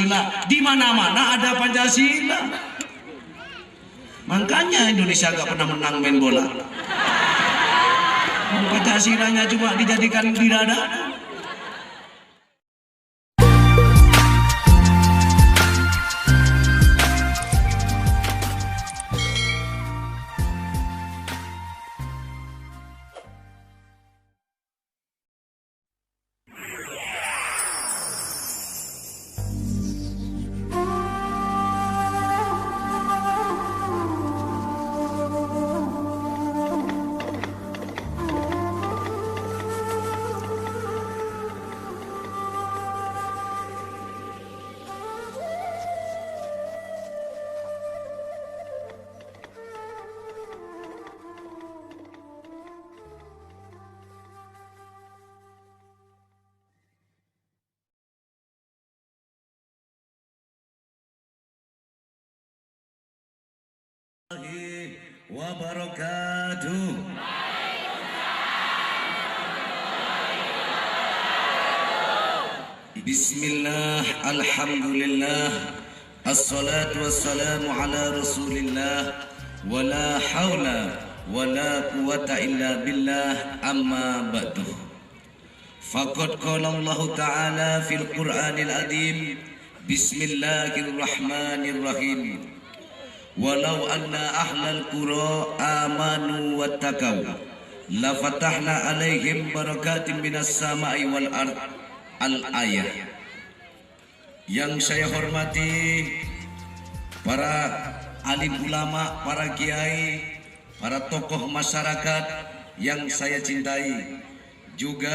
Pancasila. Di mana-mana ada Pancasila. Makanya Indonesia gak pernah menang main bola. Pancasilanya cuma dijadikan di dada. Wabarakatuh. Bismillah, alhamdulillah, assalatu wassalamu ala rasulillah, wala hawla wala quwata illa billah, amma ba'du. Faqad qala Allah ta'ala fil Qur'anil Azim, bismillahirrahmanirrahim. Walau anna ahlal qura amanu wattaqau la fatahna alaihim barakatin minas sama'i wal ard. Al-ayah. Yang saya hormati para alim ulama, para kiai, para tokoh masyarakat yang saya cintai, juga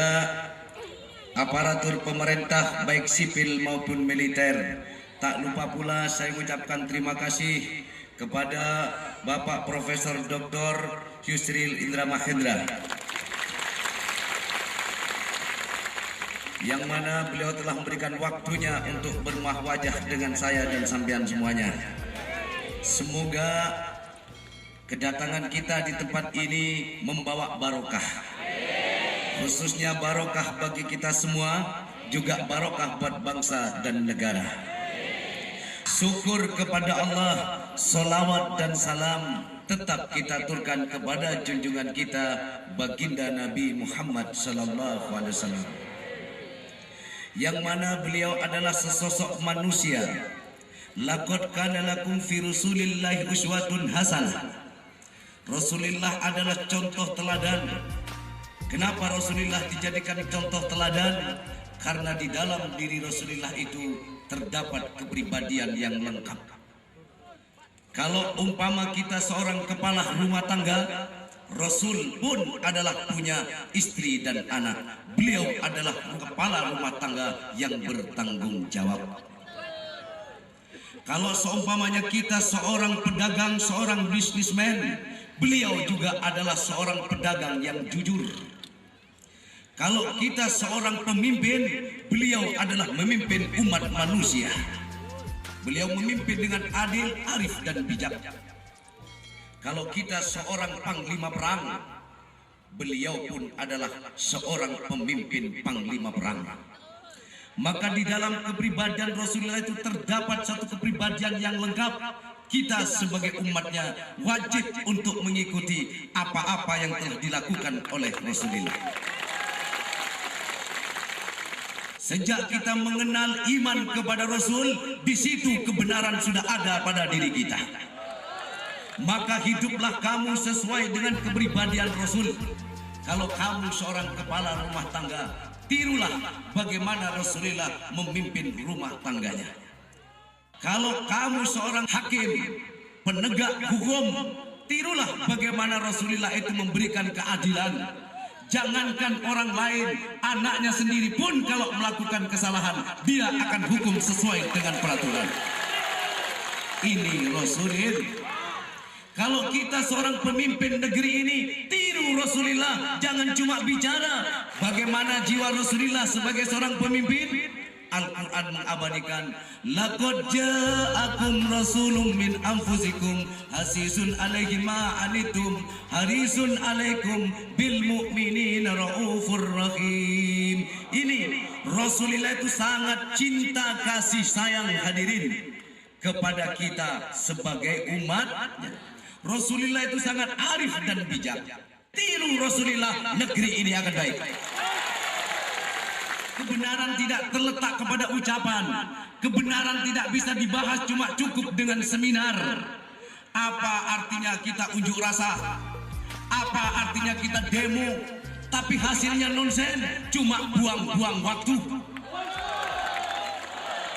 aparatur pemerintah baik sipil maupun militer. Tak lupa pula saya mengucapkan terima kasih kepada Bapak Profesor Dr. Yusril Indra Mahendra, yang mana beliau telah memberikan waktunya untuk bermah wajah dengan saya dan sampean semuanya. Semoga kedatangan kita di tempat ini membawa barokah, khususnya barokah bagi kita semua, juga barokah buat bangsa dan negara. Syukur kepada Allah, salawat dan salam tetap kita aturkan kepada junjungan kita baginda Nabi Muhammad sallallahu alaihi wasallam, yang mana beliau adalah sesosok manusia. Laqad kana lakum fi Rasulillahi uswatun hasanah. Rasulullah adalah contoh teladan. Kenapa Rasulullah dijadikan contoh teladan? Karena di dalam diri Rasulullah itu terdapat kepribadian yang lengkap. Kalau umpama kita seorang kepala rumah tangga, Rasul pun adalah punya istri dan anak. Beliau adalah kepala rumah tangga yang bertanggung jawab. Kalau seumpamanya kita seorang pedagang, seorang bisnismen, beliau juga adalah seorang pedagang yang jujur. Kalau kita seorang pemimpin, beliau adalah memimpin umat manusia. Beliau memimpin dengan adil, arif dan bijak. Kalau kita seorang panglima perang, beliau pun adalah seorang pemimpin panglima perang. Maka di dalam kepribadian Rasulullah itu terdapat satu kepribadian yang lengkap. Kita sebagai umatnya wajib untuk mengikuti apa-apa yang telah dilakukan oleh Rasulullah. Sejak kita mengenal iman kepada Rasul, di situ kebenaran sudah ada pada diri kita. Maka hiduplah kamu sesuai dengan kepribadian Rasul. Kalau kamu seorang kepala rumah tangga, tirulah bagaimana Rasulullah memimpin rumah tangganya. Kalau kamu seorang hakim, penegak hukum, tirulah bagaimana Rasulullah itu memberikan keadilan. Jangankan orang lain, anaknya sendiri pun kalau melakukan kesalahan, dia akan hukum sesuai dengan peraturan. Ini Rasulullah. Kalau kita seorang pemimpin negeri ini, tiru Rasulullah. Jangan cuma bicara. Bagaimana jiwa Rasulullah sebagai seorang pemimpin? Al-Quran mengabadikan, laqad ja'akum rasulun min anfusikum hasisun alaihi ma anitum harisun alaikum bil mu'minina raufur rahim. Ini Rasulullah itu sangat cinta kasih sayang hadirin kepada kita sebagai umatnya. Rasulullah itu sangat arif dan bijak. Tiru Rasulullah, negeri ini akan baik. Kebenaran tidak terletak kepada ucapan. Kebenaran tidak bisa dibahas cuma cukup dengan seminar. Apa artinya kita unjuk rasa? Apa artinya kita demo? Tapi hasilnya nonsen, cuma buang-buang waktu.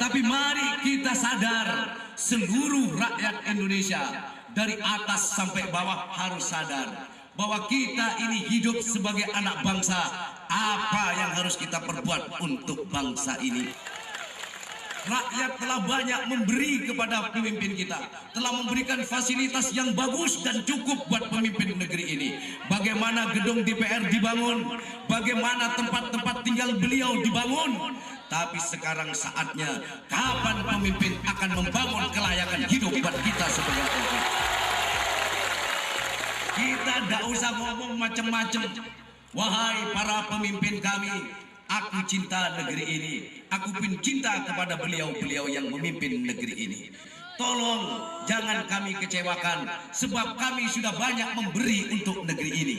Tapi mari kita sadar, seluruh rakyat Indonesia dari atas sampai bawah harus sadar bahwa kita ini hidup sebagai anak bangsa. Apa yang harus kita perbuat untuk bangsa ini? Rakyat telah banyak memberi kepada pemimpin kita, telah memberikan fasilitas yang bagus dan cukup buat pemimpin negeri ini. Bagaimana gedung DPR dibangun, bagaimana tempat-tempat tinggal beliau dibangun. Tapi sekarang saatnya, kapan pemimpin akan membangun kelayakan hidup buat kita sebagai rakyat? Kita tidak usah ngomong macam-macam. Wahai para pemimpin kami, aku cinta negeri ini. Aku pun cinta kepada beliau-beliau yang memimpin negeri ini. Tolong jangan kami kecewakan, sebab kami sudah banyak memberi untuk negeri ini.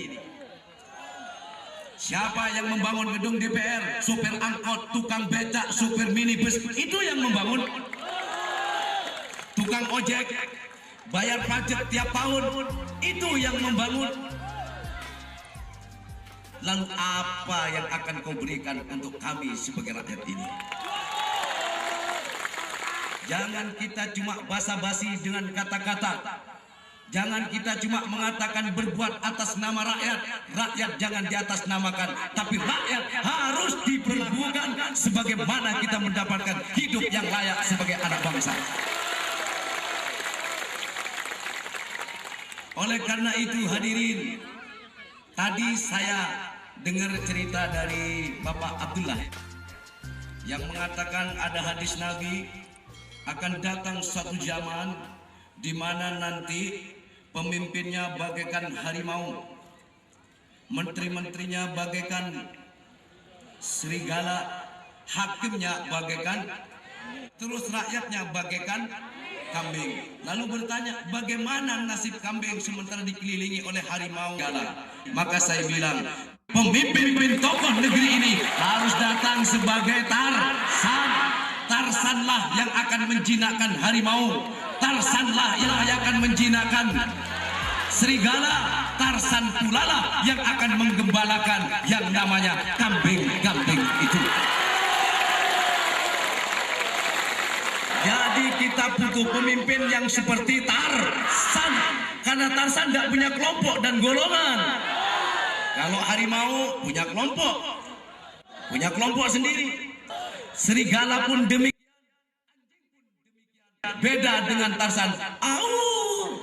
Siapa yang membangun gedung DPR? Supir angkot, tukang becak, supir minibus, itu yang membangun. Tukang ojek, bayar pajak tiap tahun, itu yang membangun. Lalu apa yang akan kau berikan untuk kami sebagai rakyat ini? Jangan kita cuma basa-basi dengan kata-kata. Jangan kita cuma mengatakan berbuat atas nama rakyat. Rakyat jangan diatasnamakan, tapi rakyat harus diperbukan sebagaimana kita mendapatkan hidup yang layak sebagai anak bangsa. Oleh karena itu hadirin, tadi saya dengar cerita dari Bapak Abdullah yang mengatakan ada hadis Nabi akan datang suatu zaman di mana nanti pemimpinnya bagaikan harimau, menteri-menterinya bagaikan serigala, hakimnya bagaikan, terus rakyatnya bagaikan kambing. Lalu bertanya, bagaimana nasib kambing sementara dikelilingi oleh harimau serigala? Maka saya bilang, pemimpin tokoh negeri ini harus datang sebagai Tarsan. Tarsanlah yang akan menjinakkan harimau. Tarsanlah yang akan menjinakkan serigala. Tarsan pula lah yang akan menggembalakan yang namanya kambing-kambing itu. Jadi kita butuh pemimpin yang seperti Tarsan. Karena Tarsan tidak punya kelompok dan golongan. Kalau harimau punya kelompok sendiri. Serigala pun demikian. Beda dengan Tarsan. Au.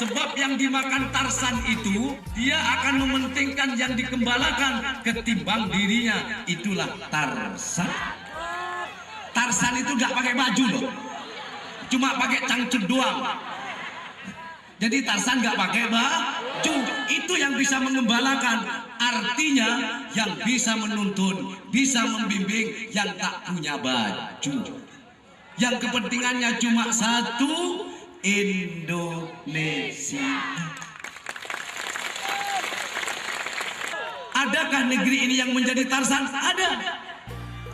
Sebab yang dimakan Tarsan itu, dia akan mementingkan yang dikembalakan ketimbang dirinya. Itulah Tarsan. Tarsan itu gak pakai baju loh, cuma pakai cangcut doang. Jadi Tarsan gak pakai baju. Itu yang bisa mengembalakan. Artinya yang bisa menuntun, bisa membimbing yang tak punya baju, yang kepentingannya cuma satu, Indonesia. Adakah negeri ini yang menjadi Tarsan? Ada.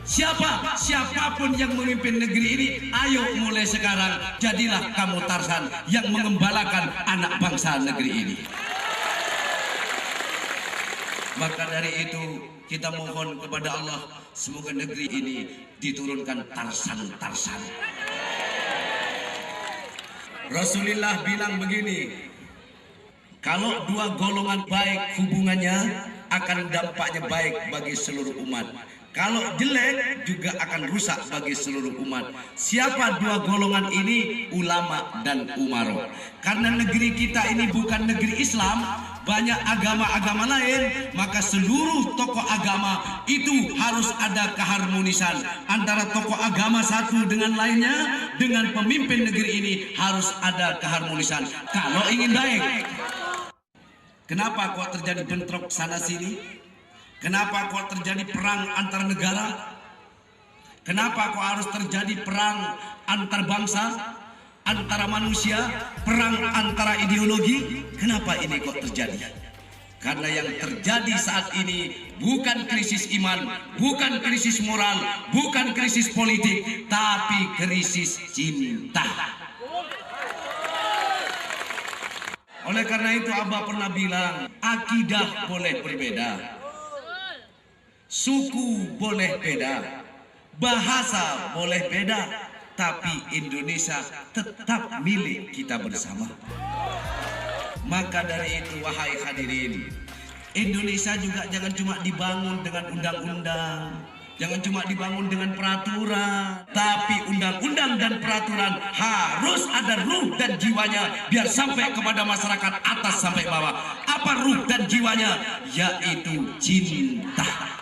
Siapapun yang memimpin negeri ini, ayo mulai sekarang jadilah kamu Tarsan yang mengembalakan anak bangsa negeri ini. Maka dari itu kita mohon kepada Allah, semoga negeri ini diturunkan Tarsan-Tarsan. Rasulullah bilang begini, kalau dua golongan baik hubungannya akan dampaknya baik bagi seluruh umat. Kalau jelek juga akan rusak bagi seluruh umat. Siapa dua golongan ini? Ulama dan umaro. Karena negeri kita ini bukan negeri Islam, banyak agama-agama lain, maka seluruh tokoh agama itu harus ada keharmonisan antara tokoh agama satu dengan lainnya. Dengan pemimpin negeri ini harus ada keharmonisan kalau ingin baik. Kenapa kok terjadi bentrok sana sini? Kenapa kok terjadi perang antar negara? Kenapa kok harus terjadi perang antar bangsa, antara manusia, perang antara ideologi? Kenapa ini kok terjadi? Karena yang terjadi saat ini bukan krisis iman, bukan krisis moral, bukan krisis politik, tapi krisis cinta. Oleh karena itu Abah pernah bilang, akidah boleh berbeda, suku boleh beda, bahasa boleh beda, tapi Indonesia tetap milik kita bersama. Maka dari itu wahai hadirin, Indonesia juga jangan cuma dibangun dengan undang-undang, jangan cuma dibangun dengan peraturan, tapi undang-undang dan peraturan harus ada ruh dan jiwanya biar sampai kepada masyarakat atas sampai bawah. Apa ruh dan jiwanya? Yaitu cinta.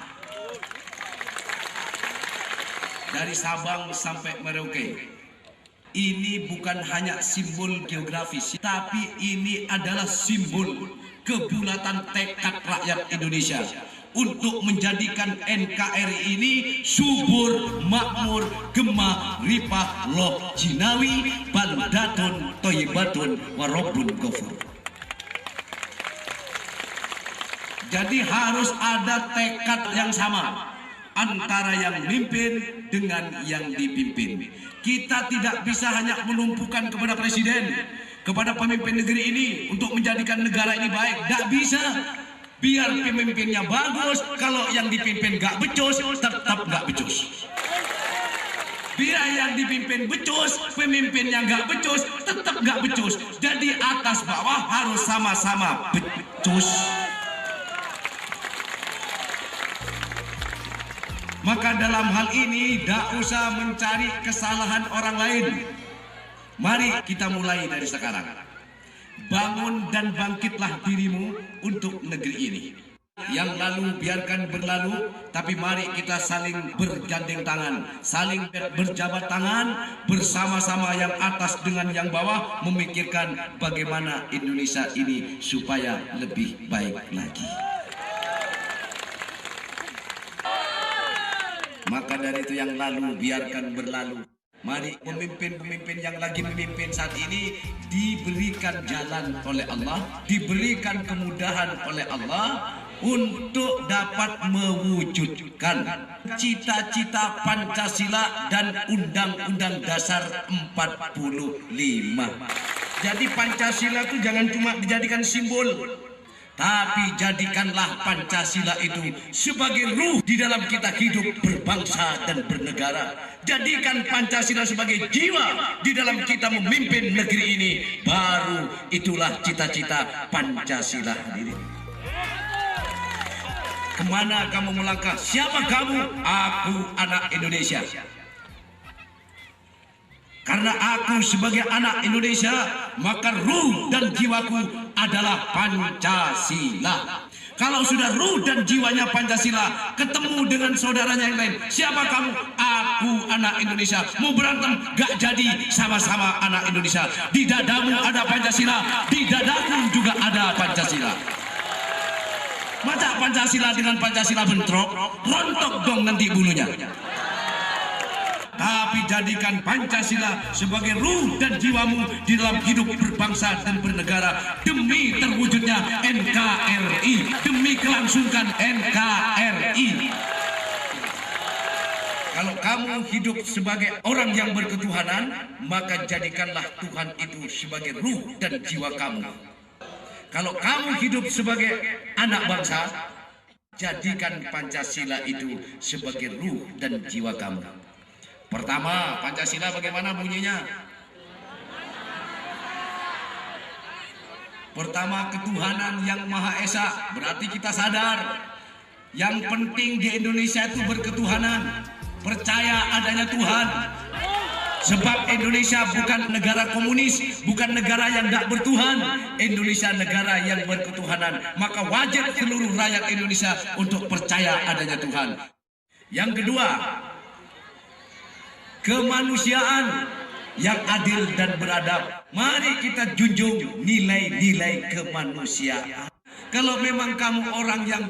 Dari Sabang sampai Merauke, ini bukan hanya simbol geografis, tapi ini adalah simbol kebulatan tekad rakyat Indonesia untuk menjadikan NKRI ini subur, makmur, gemah, ripah, loh, jinawi, baldatun, toyibatun, warobun gofur. Jadi harus ada tekad yang sama antara yang memimpin dengan yang dipimpin. Kita tidak bisa hanya menumpukan kepada presiden, kepada pemimpin negeri ini untuk menjadikan negara ini baik. Tidak bisa. Biar pemimpinnya bagus, kalau yang dipimpin gak becus, tetap gak becus. Biar yang dipimpin becus, pemimpinnya gak becus, tetap gak becus. Jadi atas bawah harus sama-sama becus. Maka dalam hal ini tidak usah mencari kesalahan orang lain. Mari kita mulai dari sekarang. Bangun dan bangkitlah dirimu untuk negeri ini. Yang lalu biarkan berlalu, tapi mari kita saling bergandeng tangan, saling berjabat tangan, bersama-sama yang atas dengan yang bawah, memikirkan bagaimana Indonesia ini supaya lebih baik lagi. Maka dari itu yang lalu biarkan berlalu. Mari pemimpin-pemimpin yang lagi memimpin saat ini diberikan jalan oleh Allah, diberikan kemudahan oleh Allah untuk dapat mewujudkan cita-cita Pancasila dan Undang-Undang Dasar 45. Jadi Pancasila itu jangan cuma dijadikan simbol, tapi jadikanlah Pancasila itu sebagai ruh di dalam kita hidup berbangsa dan bernegara. Jadikan Pancasila sebagai jiwa di dalam kita memimpin negeri ini. Baru itulah cita-cita Pancasila, hadirin. Kemana kamu melangkah? Siapa kamu? Aku anak Indonesia. Karena aku sebagai anak Indonesia, maka ruh dan jiwaku adalah Pancasila. Kalau sudah ruh dan jiwanya Pancasila, ketemu dengan saudaranya yang lain, siapa kamu? Aku anak Indonesia. Mau berantem? Gak jadi, sama-sama anak Indonesia. Di dadamu ada Pancasila, di dadaku juga ada Pancasila. Masa Pancasila dengan Pancasila bentrok? Rontok dong nanti bulunya. Tapi jadikan Pancasila sebagai ruh dan jiwamu di dalam hidup berbangsa dan bernegara demi terwujudnya NKRI, demi kelangsungan NKRI. Kalau kamu hidup sebagai orang yang berketuhanan, maka jadikanlah Tuhan itu sebagai ruh dan jiwa kamu. Kalau kamu hidup sebagai anak bangsa, jadikan Pancasila itu sebagai ruh dan jiwa kamu. Pertama, Pancasila bagaimana bunyinya? Pertama, ketuhanan yang Maha Esa. Berarti kita sadar yang penting di Indonesia itu berketuhanan, percaya adanya Tuhan. Sebab Indonesia bukan negara komunis, bukan negara yang tidak bertuhan. Indonesia negara yang berketuhanan. Maka wajib seluruh rakyat Indonesia untuk percaya adanya Tuhan. Yang kedua, kemanusiaan yang adil dan beradab. Mari kita junjung nilai-nilai kemanusiaan. Kalau memang kamu orang yang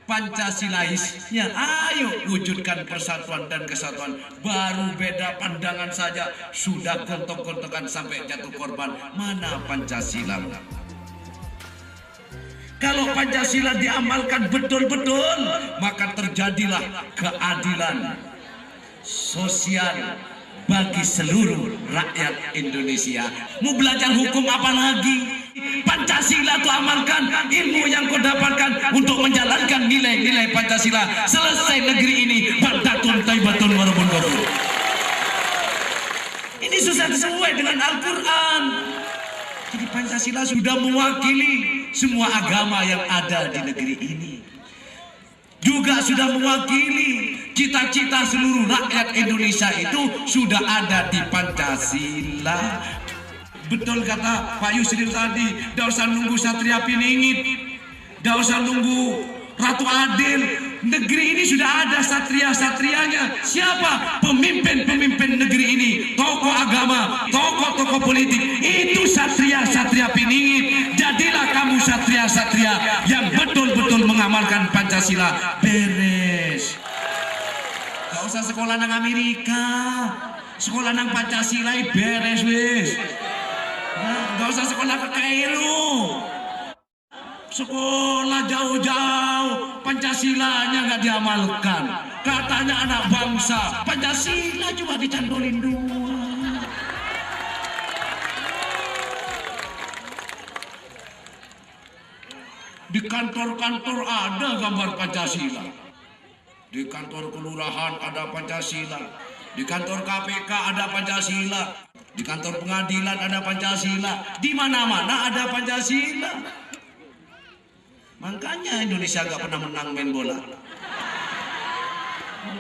Pancasilais, ya ayo wujudkan persatuan dan kesatuan. Baru beda pandangan saja sudah gontok-gontokan sampai jatuh korban. Mana Pancasila? Kalau Pancasila diamalkan betul-betul, maka terjadilah keadilan sosial bagi seluruh rakyat Indonesia. Mau belajar hukum apa lagi? Pancasila itu amalkan, ilmu yang kau dapatkan untuk menjalankan nilai-nilai Pancasila. Selesai negeri ini, Baldatun Thayyibatun Warabun Ghafur. Ini susah sesuai dengan Al-Quran. Jadi Pancasila sudah mewakili semua agama yang ada di negeri ini. Juga sudah mewakili cita-cita seluruh rakyat Indonesia itu sudah ada di Pancasila. Betul kata Pak Yusril tadi, tidak usah nunggu Satria Piningit, tidak usah nunggu Ratu Adil. Negeri ini sudah ada satria-satrianya. Siapa? Pemimpin-pemimpin negeri ini, tokoh agama, tokoh-tokoh politik. Itu satria-satria Piningit. Jadilah kamu satria-satria yang betul-betul mengamalkan Pancasila. Beres. Gak usah sekolah nang Amerika, sekolah nang Pancasila beres wis. Gak usah sekolah ke Kairo, sekolah jauh-jauh, Pancasilanya nggak diamalkan. Katanya anak bangsa, Pancasila cuma dicandolin doang. Di kantor-kantor ada gambar Pancasila, di kantor kelurahan ada Pancasila, di kantor KPK ada Pancasila, di kantor pengadilan ada Pancasila, di mana-mana ada Pancasila. Makanya Indonesia gak pernah menang main bola.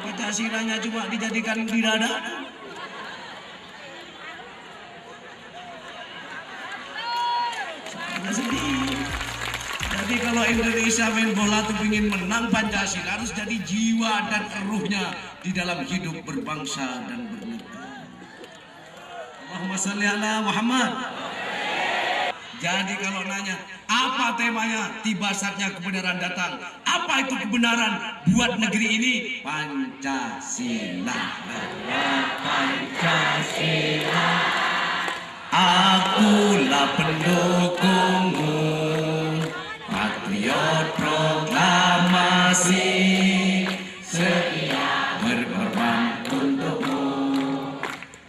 Pancasilanya cuma dijadikan di dada. Jadi kalau Indonesia main bola tuh ingin menang Pancasila, harus jadi jiwa dan ruhnya di dalam hidup berbangsa dan bernegara. Allahumma sholli ala Muhammad. Jadi kalau nanya, apa temanya? Tiba saatnya kebenaran datang. Apa itu kebenaran buat negeri ini? Pancasila. Pancasila. Akulah pendukungmu, patriot proklamasi, setia berkorban untukmu.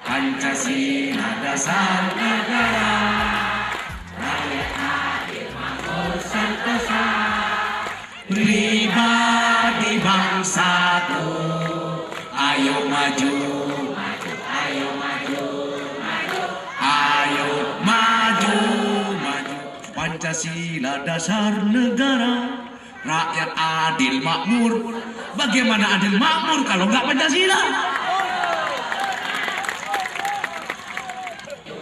Pancasila dasar negara. Pribadi bangsaku, ayo maju, maju, ayo maju, maju, ayo maju, maju. Pancasila dasar negara, rakyat adil makmur. Bagaimana adil makmur kalau nggak Pancasila?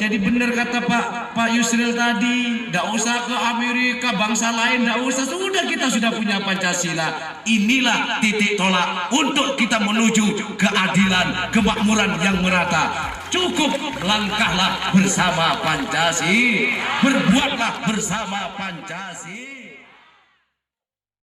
Jadi benar kata Pak Yusril tadi, tidak usah ke Amerika, bangsa lain tidak usah, sudah kita sudah punya Pancasila. Inilah titik tolak untuk kita menuju keadilan, kemakmuran yang merata. Cukup langkahlah bersama Pancasila, berbuatlah bersama Pancasila.